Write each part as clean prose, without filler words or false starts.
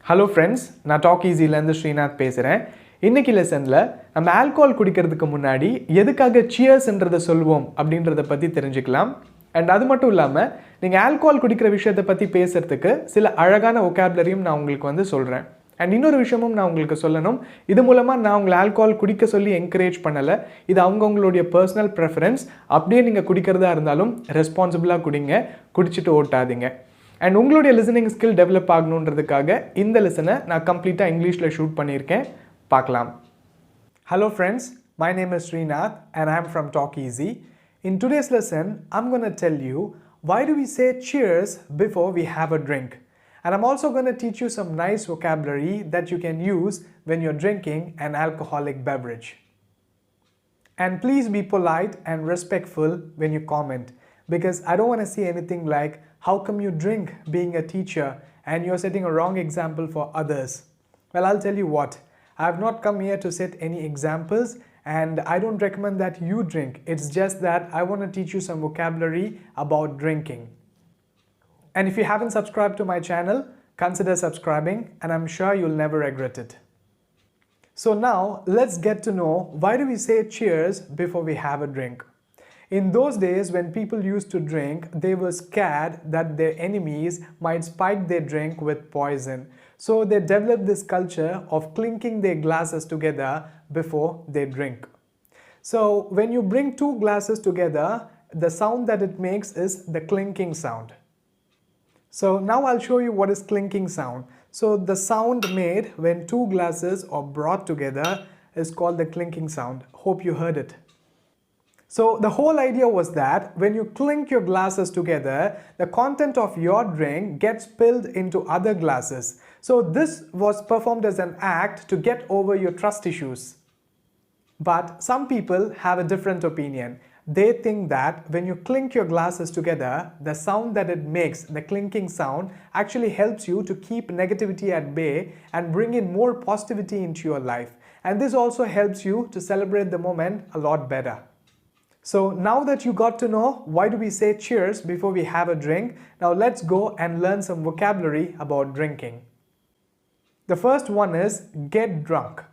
Hello friends, நான் talk ஈஸிலேருந்து Srinath பேசுகிறேன். இன்னைக்கு லெசனில் நம்ம ஆல்கோஹால் குடிக்கிறதுக்கு முன்னாடி எதுக்காக சியர்ஸ்ன்றதை சொல்லுவோம் அப்படின்றத பற்றி தெரிஞ்சுக்கலாம். அண்ட் அது மட்டும் இல்லாமல் நீங்கள் ஆல்கோஹால் குடிக்கிற விஷயத்தை பற்றி பேசுகிறதுக்கு சில அழகான ஒகாபுலரியும் நான் உங்களுக்கு சொல்கிறேன். அண்ட் இன்னொரு விஷயமும் நான் உங்களுக்கு சொல்லணும். இது மூலமாக நான் உங்களை ஆல்கோஹால் குடிக்க சொல்லி என்கரேஜ் பண்ணலை. இது அவங்கவுங்களுடைய பர்சனல் ப்ரெஃபரன்ஸ். அப்படியே நீங்கள் குடிக்கிறதா இருந்தாலும் ரெஸ்பான்சிபிளாக குடிங்க, குடிச்சிட்டு ஓட்டாதீங்க. அண்ட் உங்களுடைய லிசனிங் ஸ்கில் டெவலப் ஆகணுன்றதுக்காக இந்த லெசனை நான் கம்ப்ளீட்டாக இங்கிலீஷில் ஷூட் பண்ணியிருக்கேன். பார்க்கலாம். Hello friends, my name is Srinath and I am from Talk Easy. In today's lesson, I'm going to tell you why do we say cheers before we have a drink. And I'm also going to teach you some nice vocabulary that you can use when you're drinking an alcoholic beverage. And please be polite and respectful when you comment, because I don't want to see anything like, how come you drink being a teacher and you're setting a wrong example for others? Well, I'll tell you what, I have not come here to set any examples and I don't recommend that you drink. It's just that I want to teach you some vocabulary about drinking. And if you haven't subscribed to my channel, consider subscribing and I'm sure you'll never regret it. So now let's get to know, why do we say cheers before we have a drink? In those days when people used to drink, they were scared that their enemies might spike their drink with poison. So they developed this culture of clinking their glasses together before they drink. So when you bring two glasses together, the sound that it makes is the clinking sound. So now I'll show you what is clinking sound. So the sound made when two glasses are brought together is called the clinking sound. Hope you heard it. So the whole idea was that when you clink your glasses together, the content of your drink gets spilled into other glasses. So this was performed as an act to get over your trust issues. But some people have a different opinion. They think that when you clink your glasses together, the sound that it makes, the clinking sound, actually helps you to keep negativity at bay and bring in more positivity into your life. And this also helps you to celebrate the moment a lot better. So now that you got to know why do we say cheers before we have a drink, now let's go and learn some vocabulary about drinking. The first one is get drunk.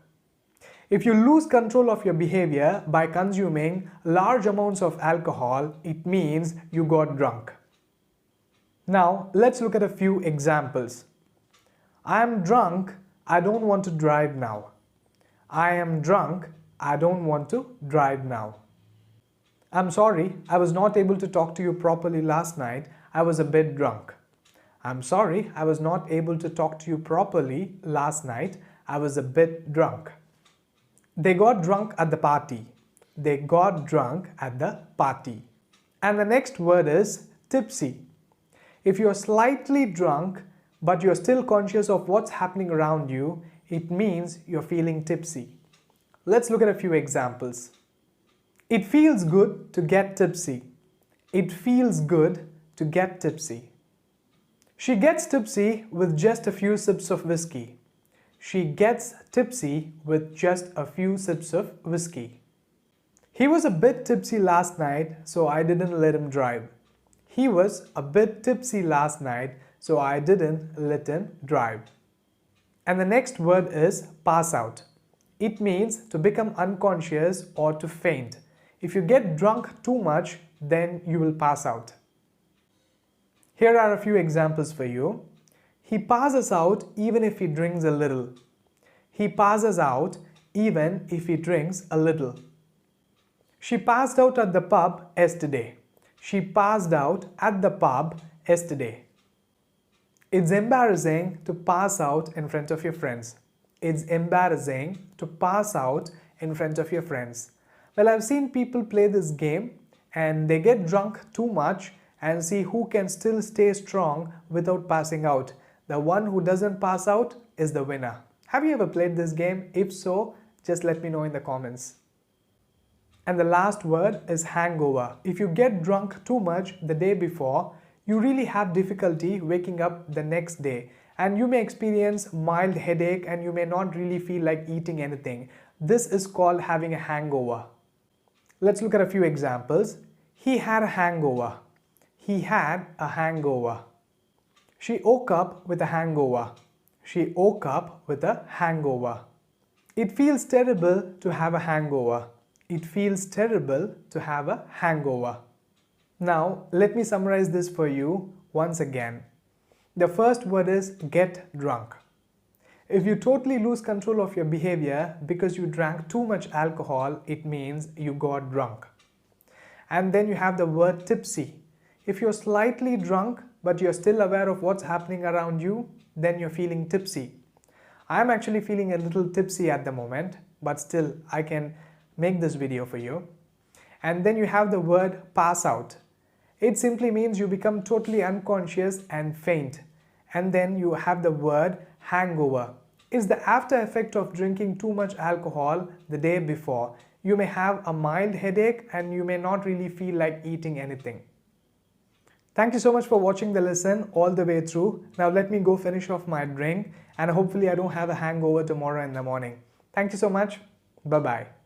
If you lose control of your behavior by consuming large amounts of alcohol, it means you got drunk. Now let's look at a few examples. I am drunk, I don't want to drive now. I am drunk, I don't want to drive now. I'm sorry, I was not able to talk to you properly last night. I was a bit drunk. I'm sorry, I was not able to talk to you properly last night. I was a bit drunk. They got drunk at the party. They got drunk at the party. And the next word is tipsy. If you're slightly drunk, but you're still conscious of what's happening around you, it means you're feeling tipsy. Let's look at a few examples. It feels good to get tipsy. It feels good to get tipsy. She gets tipsy with just a few sips of whiskey. She gets tipsy with just a few sips of whiskey. He was a bit tipsy last night, so I didn't let him drive. He was a bit tipsy last night, so I didn't let him drive. And the next word is pass out. It means to become unconscious or to faint. If you get drunk too much, then you will pass out. Here are a few examples for you. He passes out even if he drinks a little. He passes out even if he drinks a little. She passed out at the pub yesterday. She passed out at the pub yesterday. It's embarrassing to pass out in front of your friends. It's embarrassing to pass out in front of your friends. Well, I've seen people play this game and they get drunk too much and see who can still stay strong without passing out. The one who doesn't pass out is the winner. Have you ever played this game? If so, just let me know in the comments. And the last word is hangover. If you get drunk too much the day before, you really have difficulty waking up the next day. And you may experience mild headache and you may not really feel like eating anything. This is called having a hangover. Let's look at a few examples. He had a hangover. He had a hangover. She woke up with a hangover. she woke up with a hangover. It feels terrible to have a hangover. It feels terrible to have a hangover. Now, let me summarize this for you once again. The first word is get drunk. If you totally lose control of your behavior because you drank too much alcohol, it means you got drunk. And then you have the word tipsy. If you're slightly drunk but you're still aware of what's happening around you, then you're feeling tipsy. I'm actually feeling a little tipsy at the moment, but still I can make this video for you. And then you have the word pass out. It simply means you become totally unconscious and faint. And then you have the word hangover. It's the after effect of drinking too much alcohol the day before. You may have a mild headache and you may not really feel like eating anything. Thank you so much for watching the lesson all the way through. Now let me go finish off my drink and hopefully I don't have a hangover tomorrow in the morning. Thank you so much. Bye-bye.